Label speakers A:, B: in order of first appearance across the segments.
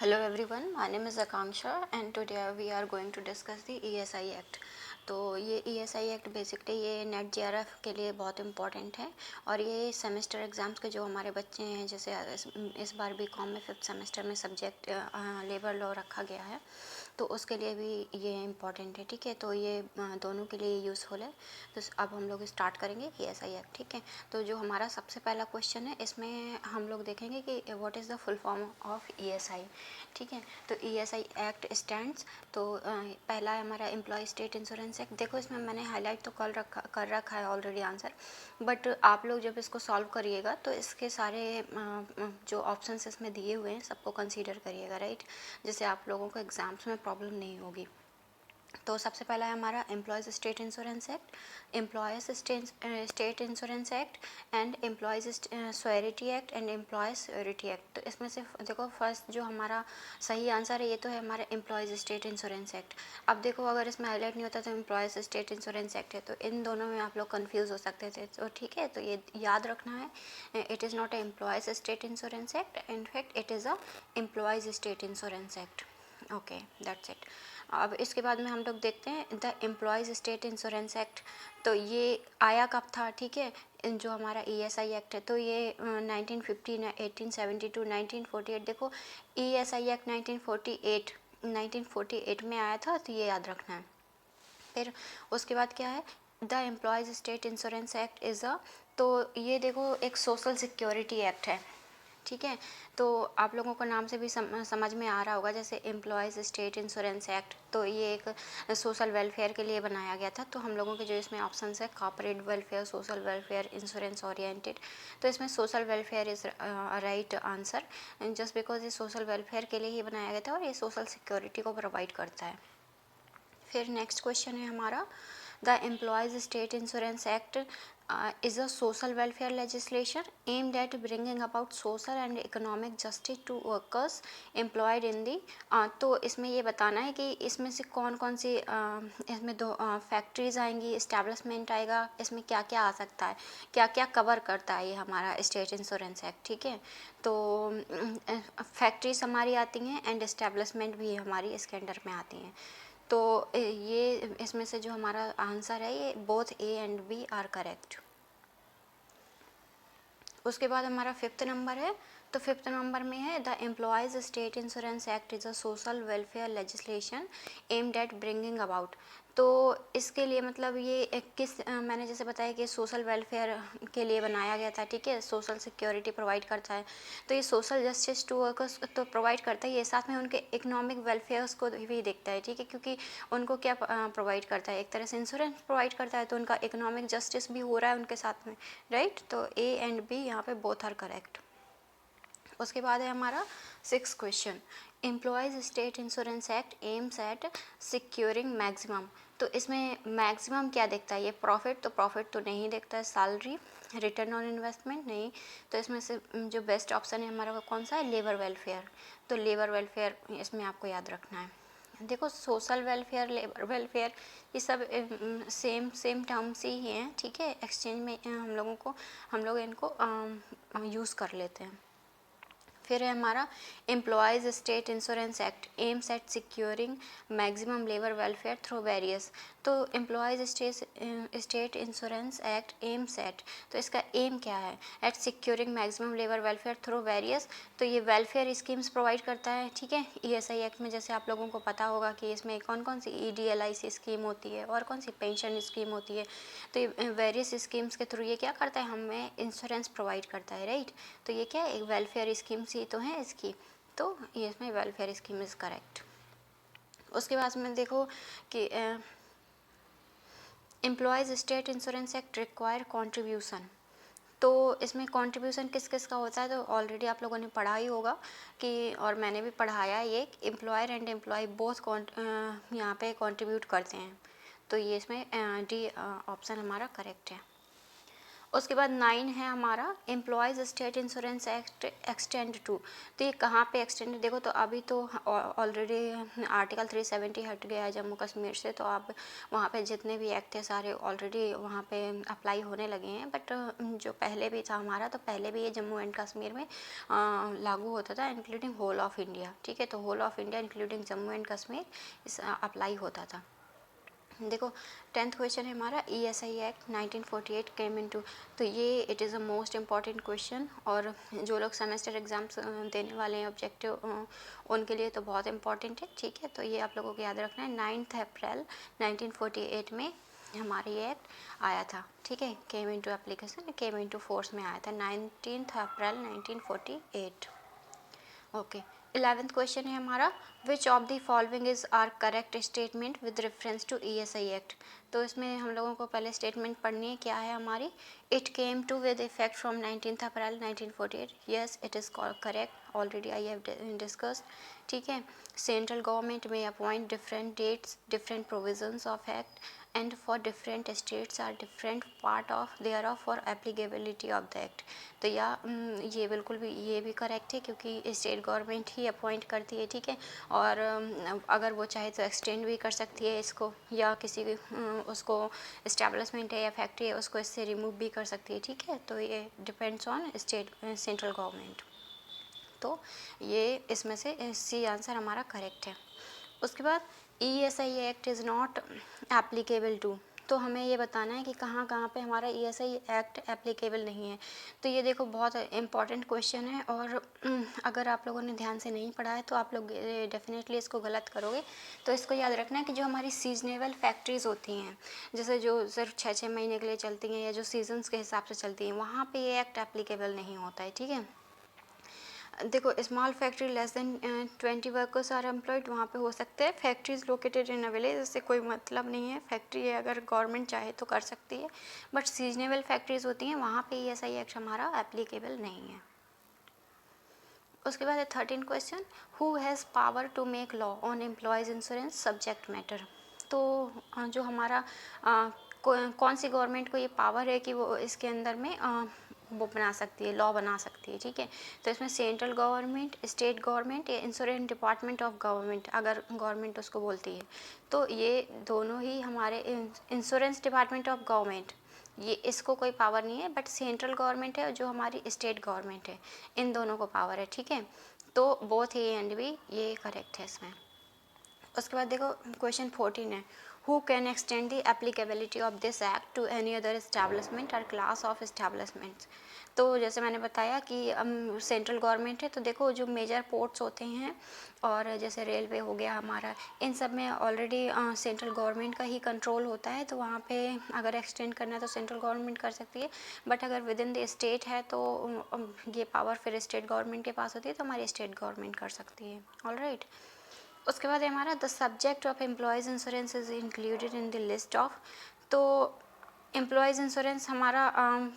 A: Hello everyone, my name is Akanksha and today we are going to discuss the ESI Act। तो ये ESI act basically ये net JRF के लिए बहुत important है और ये सेमेस्टर एग्ज़ाम्स के जो हमारे बच्चे हैं, जैसे इस बार बीकॉम में 5th सेमेस्टर में सब्जेक्ट लेबर लॉ रखा गया है, तो उसके लिए भी ये इम्पॉर्टेंट है। ठीक है, तो ये दोनों के लिए यूज़फुल है। तो अब हम लोग स्टार्ट करेंगे ESI एक्ट। ठीक है, तो जो हमारा सबसे पहला क्वेश्चन है, इसमें हम लोग देखेंगे कि what is the full form of ESI। ठीक है, तो ESI एक्ट स्टैंड्स, तो पहला है हमारा एम्प्लॉय स्टेट इंश्योरेंस एक्ट। देखो इसमें मैंने हाईलाइट तो कर रखा है ऑलरेडी आंसर, बट आप लोग जब इसको सॉल्व करिएगा तो इसके सारे जो ऑप्शंस इसमें दिए हुए हैं सबको कंसीडर करिएगा, राइट, जिससे आप लोगों को एग्ज़ाम्स में प्रॉब्लम नहीं होगी। तो सबसे पहला है हमारा employees state insurance act, employees state insurance act and employees surety act and employees surety act. तो इसमें से देखो फर्स्ट जो हमारा सही आंसर है ये तो है हमारा एम्प्लॉयज़ स्टेट इंश्योरेंस एक्ट। अब देखो अगर इसमें हाईलाइट नहीं होता तो एम्प्लॉयज़ स्टेट इंश्योरेंस एक्ट है, तो इन दोनों में आप लोग कन्फ्यूज़ हो सकते थे। तो ठीक है, तो ये याद रखना है, it is not a employees state insurance act, in fact it is a employees state insurance act. Okay, that's it. अब इसके बाद में हम लोग देखते हैं the employees state insurance act. तो ये आया कब था? ठीक है, जो हमारा ESI एक्ट है, तो ये 1950, 1872, 1948। देखो ESI एक्ट 1948 में आया था, तो ये याद रखना है। फिर उसके बाद क्या है, the employees state insurance act is a, तो ये देखो एक सोशल सिक्योरिटी एक्ट है। ठीक है, तो आप लोगों को नाम से भी समझ में आ रहा होगा, जैसे एम्प्लॉयज़ स्टेट इंश्योरेंस एक्ट, तो ये एक सोशल वेलफेयर के लिए बनाया गया था। तो हम लोगों के जो इसमें ऑप्शंस है, corporate welfare, social welfare, insurance oriented, तो इसमें social welfare is right answer, just because ये सोशल वेलफेयर के लिए ही बनाया गया था और ये सोशल सिक्योरिटी को प्रोवाइड करता है। फिर नेक्स्ट क्वेश्चन है हमारा, the employees state insurance act is a social welfare legislation aimed at bringing about social and economic justice to workers employed in the, तो इसमें ये बताना है कि इसमें से कौन कौन सी इसमें दो फैक्ट्रीज आएंगी, इस्टेब्लिशमेंट आएगा, इसमें क्या क्या आ सकता है, क्या क्या कवर करता है ये हमारा स्टेट इंश्योरेंस एक्ट। ठीक है, तो फैक्ट्रीज हमारी आती हैं एंड इस्टेब्लिशमेंट भी हमारी इसके अंडर में आती हैं। तो ये इसमें से जो हमारा आंसर है, ये both A and B are correct. उसके बाद हमारा 5th नंबर है, तो 5th नंबर में है the employees state insurance act is a social welfare legislation aimed at bringing about. तो इसके लिए मतलब ये मैंने जैसे बताया कि सोशल वेलफेयर के लिए बनाया गया था। ठीक है, सोशल सिक्योरिटी प्रोवाइड करता है, तो ये सोशल जस्टिस टू वर्कर्स तो प्रोवाइड करता है, ये साथ में उनके इकोनॉमिक वेलफेयर्स को भी देखता है। ठीक है, क्योंकि उनको क्या प्रोवाइड करता है, एक तरह से इंश्योरेंस प्रोवाइड करता है, तो उनका इकोनॉमिक जस्टिस भी हो रहा है उनके साथ में, राइट। तो A एंड B यहाँ पे बोथ आर करेक्ट। उसके बाद है हमारा 6th question, employees state insurance act aims at securing maximum. तो इसमें मैक्सिमम क्या देखता है, ये प्रॉफिट, तो प्रॉफिट तो नहीं देखता है, सैलरी, रिटर्न ऑन इन्वेस्टमेंट नहीं, तो इसमें से जो बेस्ट ऑप्शन है हमारा वो कौन सा है, लेबर वेलफेयर। तो लेबर वेलफेयर इसमें आपको याद रखना है। देखो सोशल वेलफेयर, लेबर वेलफेयर, ये सब सेम टर्म्स ही हैं। ठीक है, एक्सचेंज में हम लोग इनको यूज़ कर लेते हैं। फिर है हमारा employees state insurance act aims at securing maximum labour welfare through various. तो employees state insurance act aims at, तो इसका एम क्या है, at securing maximum labour welfare through various, तो ये वेलफेयर स्कीम्स प्रोवाइड करता है। ठीक है, ESI एक्ट में जैसे आप लोगों को पता होगा कि इसमें कौन कौन सी EDLIC स्कीम होती है और कौन सी पेंशन स्कीम होती है, तो ये वेरियस स्कीम्स के थ्रू ये क्या करता है, हमें इंश्योरेंस प्रोवाइड करता है, राइट। तो ये क्या है, एक वेलफेयर स्कीम सी तो है इसकी, तो ये इसमें वेलफेयर स्कीम इज़ करेक्ट। उसके बाद में देखो कि employees state insurance act require contribution, तो इसमें कंट्रीब्यूशन किस किस का होता है, तो ऑलरेडी आप लोगों ने पढ़ा ही होगा कि, और मैंने भी पढ़ाया, ये एम्प्लॉयर एंड एम्प्लॉय बोथ यहाँ पे कंट्रीब्यूट करते हैं, तो ये इसमें D ऑप्शन हमारा करेक्ट है। उसके बाद 9 है हमारा employees state insurance act extend to. तो ये कहाँ पे एक्सटेंड, देखो तो अभी तो ऑलरेडी आर्टिकल 370 हट गया है जम्मू कश्मीर से, तो अब वहाँ पे जितने भी एक्ट है सारे ऑलरेडी वहाँ पे अप्लाई होने लगे हैं। बट जो पहले भी था हमारा, तो पहले भी ये जम्मू एंड कश्मीर में लागू होता था, इंक्लूडिंग होल ऑफ इंडिया। ठीक है, तो whole of India including Jammu and Kashmir इस अप्लाई होता था। देखो 10th क्वेश्चन है हमारा ESI एक्ट 1948 केम इनटू। तो ये it is a most important question, और जो लोग सेमेस्टर एग्जाम्स देने वाले हैं ऑब्जेक्टिव, उनके लिए तो बहुत इंपॉर्टेंट है। ठीक है, तो ये आप लोगों को याद रखना है। 9 अप्रैल 1948 में हमारा ये एक्ट आया था। ठीक है, came into application, came into force में आया था 19 अप्रैल 1948। ओके, 11th क्वेश्चन है हमारा which of the following is are correct statement with reference to ESI act. तो इसमें हम लोगों को पहले स्टेटमेंट पढ़नी है, क्या है हमारी। It came to with effect from 19 April 1948। Yes, it is correct, already I have discussed. ठीक है, सेंट्रल गवर्नमेंट में appoint different dates, different provisions of act and for different states are different part of thereof for applicability of the act। तो ये बिल्कुल भी ये भी correct है, क्योंकि स्टेट गवर्नमेंट ही अपॉइंट करती है। ठीक है, और अगर वो चाहे तो एक्सटेंड भी कर सकती है इसको, या किसी उसको इस्टेब्लिशमेंट है या फैक्ट्री है उसको इससे रिमूव भी कर सकती है। ठीक है, तो ये depends on state central government. तो ये इसमें से सी आंसर हमारा करेक्ट है। उसके बाद ESI act is not applicable to. तो हमें ये बताना है कि कहाँ कहाँ पे हमारा ESI एक्ट एप्लीकेबल नहीं है। तो ये देखो बहुत इंपॉर्टेंट क्वेश्चन है, और अगर आप लोगों ने ध्यान से नहीं पढ़ा है तो आप लोग डेफिनेटली इसको गलत करोगे। तो इसको याद रखना है कि जो हमारी सीजनेबल फैक्ट्रीज़ होती हैं, जैसे जो सिर्फ 6-6 महीने के लिए चलती हैं या जो सीजन्स के हिसाब से चलती हैं, वहाँ पे ये एक्ट एप्लीकेबल नहीं होता है। ठीक है, देखो small factory less than 20 workers are employed, वहाँ पे हो सकते हैं। Factories located in a village, इससे कोई मतलब नहीं है। फैक्ट्री है, अगर गवर्नमेंट चाहे तो कर सकती है, बट सीजनेबल फैक्ट्रीज होती हैं वहाँ पे ESI एक्ट हमारा एप्लीकेबल नहीं है। उसके बाद है 13 question, who has power to make law on employees insurance subject matter. तो जो हमारा कौन सी गवर्नमेंट को ये पावर है कि वो इसके अंदर में वो बना सकती है, लॉ बना सकती है। ठीक है, तो इसमें सेंट्रल गवर्नमेंट, स्टेट गवर्नमेंट या इंश्योरेंस डिपार्टमेंट ऑफ गवर्नमेंट, अगर गवर्नमेंट उसको बोलती है, तो ये दोनों ही हमारे इंश्योरेंस डिपार्टमेंट ऑफ गवर्नमेंट, ये इसको कोई पावर नहीं है, बट सेंट्रल गवर्नमेंट है और जो हमारी स्टेट गवर्नमेंट है, इन दोनों को पावर है। ठीक है, तो बोथ ए एंड बी ये करेक्ट है इसमें। उसके बाद देखो क्वेश्चन 14 है, who can extend the applicability of this act to any other establishment और क्लास ऑफ एस्टैब्लिशमेंट्स। तो जैसे मैंने बताया कि सेंट्रल गवर्नमेंट है, तो देखो जो मेजर पोर्ट्स होते हैं और जैसे रेलवे हो गया हमारा, इन सब में ऑलरेडी सेंट्रल गवर्नमेंट का ही कंट्रोल होता है। तो वहाँ पे अगर एक्सटेंड करना है तो सेंट्रल गवर्नमेंट कर सकती है, बट अगर विद इन द स्टेट है तो ये पावर फिर स्टेट गवर्नमेंट के पास होती है, तो हमारी स्टेट गवर्नमेंट कर सकती है। ऑलराइट, उसके बाद हमारा the subject of employees insurance is included in the list of. तो एम्प्लॉयज़ इंश्योरेंस हमारा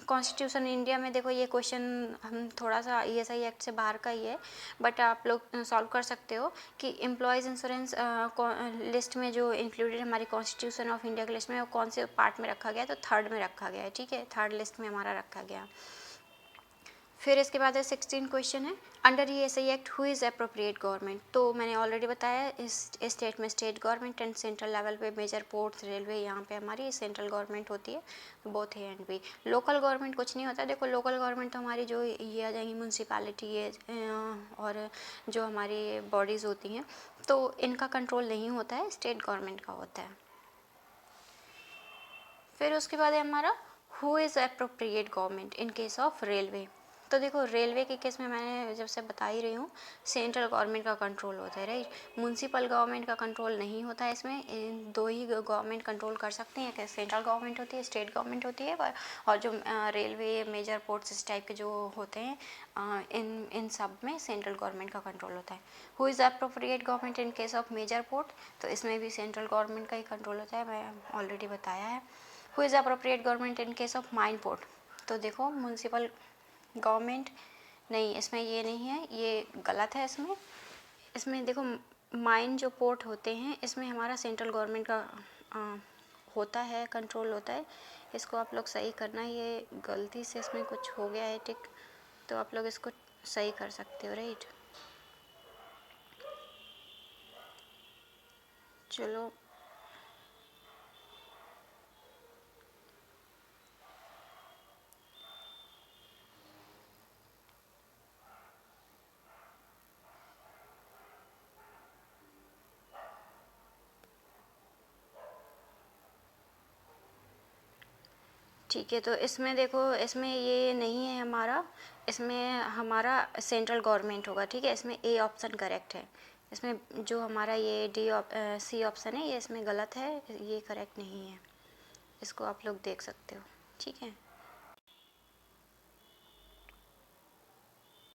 A: कॉन्स्टिट्यूशन इंडिया में, देखो ये क्वेश्चन हम थोड़ा सा ESI एक्ट से बाहर का ही है, बट आप लोग सॉल्व कर सकते हो कि एम्प्लॉयज़ इंश्योरेंस लिस्ट में जो इंक्लूडेड हमारी कॉन्स्टिट्यूशन ऑफ इंडिया की लिस्ट में, वो कौन से पार्ट में रखा गया, तो थर्ड में रखा गया है। ठीक है, थर्ड लिस्ट में हमारा रखा गया। फिर इसके बाद है 16 क्वेश्चन है, under ESI act who is appropriate government. तो मैंने ऑलरेडी बताया, इस स्टेट में state government and central level पे मेजर पोर्ट्स, रेलवे, यहाँ पे हमारी सेंट्रल गवर्नमेंट होती है, both A and B. Local government कुछ नहीं होता। देखो लोकल गवर्नमेंट तो हमारी जो ये आ जाएंगी म्यूनसिपालिटी है और जो हमारी बॉडीज़ होती हैं, तो इनका कंट्रोल नहीं होता है, स्टेट गवर्नमेंट का होता है। फिर उसके बाद है हमारा who is appropriate government in case of railway. तो देखो रेलवे के केस में मैंने जब से बता ही रही हूँ, सेंट्रल गवर्नमेंट का कंट्रोल होता है, राइट। म्यूनसिपल गवर्नमेंट का कंट्रोल नहीं होता है इसमें। इन दो ही गवर्नमेंट कंट्रोल कर सकते हैं, कि सेंट्रल गवर्नमेंट होती है, स्टेट गवर्नमेंट होती है, और जो रेलवे मेजर पोर्ट्स इस टाइप के जो होते हैं, इन सब में सेंट्रल गवर्नमेंट का कंट्रोल होता है। Who is appropriate government in case of major port, तो इसमें भी सेंट्रल गवर्नमेंट का ही कंट्रोल होता है, मैं ऑलरेडी बताया है। Who is appropriate government in case of mine port, तो देखो म्यूनसिपल गवर्नमेंट नहीं, इसमें ये नहीं है, ये गलत है। इसमें देखो माइन जो पोर्ट होते हैं, इसमें हमारा सेंट्रल गवर्नमेंट का होता है, कंट्रोल होता है, इसको आप लोग सही करना। ये गलती से इसमें कुछ हो गया है टिक, तो आप लोग इसको सही कर सकते हो, राइट। चलो ठीक है, तो इसमें देखो, इसमें ये नहीं है हमारा, इसमें हमारा सेंट्रल गवर्नमेंट होगा, ठीक है। इसमें ए ऑप्शन करेक्ट है, इसमें जो हमारा ये सी ऑप्शन है ये इसमें गलत है, ये करेक्ट नहीं है। इसको आप लोग देख सकते हो, ठीक है।